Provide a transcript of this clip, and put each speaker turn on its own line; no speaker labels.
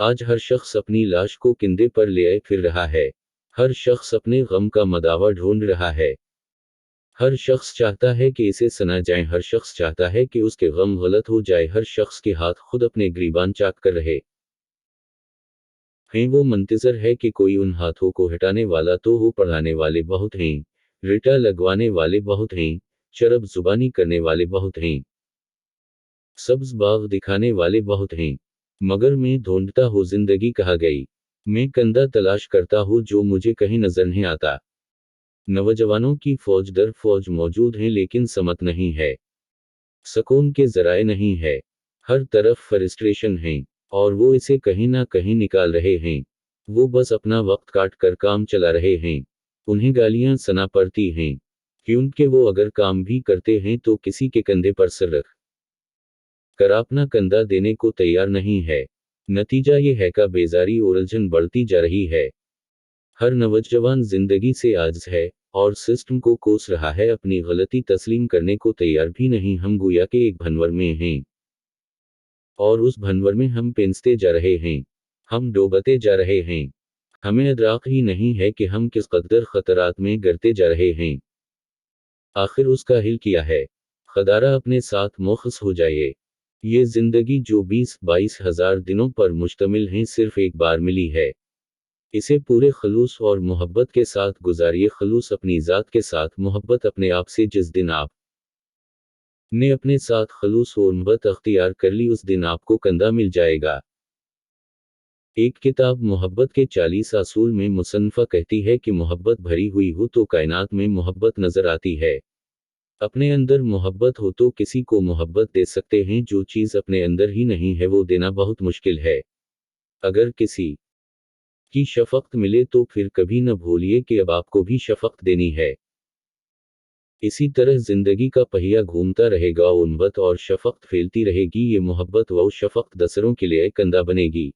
آج ہر شخص اپنی لاش کو کندھے پر لے پھر رہا ہے، ہر شخص اپنے غم کا مداوا ڈھونڈ رہا ہے، ہر شخص چاہتا ہے کہ اسے سنا جائے، ہر شخص چاہتا ہے کہ اس کے غم غلط ہو جائے، ہر شخص کے ہاتھ خود اپنے گریبان چاک کر رہے ہیں۔ وہ منتظر ہے کہ کوئی ان ہاتھوں کو ہٹانے والا تو ہو، پڑھانے والے بہت ہیں، ریٹا لگوانے والے بہت ہیں، چرب زبانی کرنے والے بہت ہیں، سبز باغ دکھانے والے بہت ہیں، مگر میں ڈھونڈتا ہوں زندگی کہاں گئی، میں کندھا تلاش کرتا ہوں جو مجھے کہیں نظر نہیں آتا۔ نوجوانوں کی فوج در فوج موجود ہیں لیکن سمت نہیں ہے، سکون کے ذرائع نہیں ہے، ہر طرف فرسٹریشن ہیں، اور وہ اسے کہیں نہ کہیں نکال رہے ہیں، وہ بس اپنا وقت کاٹ کر کام چلا رہے ہیں، انہیں گالیاں سنا پڑتی ہیں، کیونکہ وہ اگر کام بھی کرتے ہیں تو کسی کے کندھے پر سر رکھ کر اپنا کندھا دینے کو تیار نہیں ہے۔ نتیجہ یہ ہے کہ بیزاری اور الجھن بڑھتی جا رہی ہے، ہر نوجوان زندگی سے عاجز ہے، اور سسٹم کو کوس رہا ہے، اپنی غلطی تسلیم کرنے کو تیار بھی نہیں، ہم گویا کہ ایک بھنور میں ہیں، اور اس بھنور میں ہم پینستے جا رہے ہیں، ہم ڈوبتے جا رہے ہیں، ہمیں ادراک ہی نہیں ہے کہ ہم کس قدر خطرات میں گرتے جا رہے ہیں۔ آخر اس کا حل کیا ہے؟ خدارہ اپنے ساتھ مؤخذ ہو جائے، یہ زندگی جو 20-22 ہزار دنوں پر مشتمل ہیں صرف ایک بار ملی ہے، اسے پورے خلوص اور محبت کے ساتھ گزاریے، خلوص اپنی ذات کے ساتھ، محبت اپنے آپ سے۔ جس دن آپ نے اپنے ساتھ خلوص اور محبت اختیار کر لی اس دن آپ کو کندھا مل جائے گا۔ ایک کتاب محبت کے 40 اصول میں مصنفہ کہتی ہے کہ محبت بھری ہوئی ہو تو کائنات میں محبت نظر آتی ہے، اپنے اندر محبت ہو تو کسی کو محبت دے سکتے ہیں، جو چیز اپنے اندر ہی نہیں ہے وہ دینا بہت مشکل ہے۔ اگر کسی کی شفقت ملے تو پھر کبھی نہ بھولیے کہ اب آپ کو بھی شفقت دینی ہے۔ اسی طرح زندگی کا پہیہ گھومتا رہے گا اور محبت اور شفقت پھیلتی رہے گی، یہ محبت و شفقت دوسروں کے لیے کندھا بنے گی۔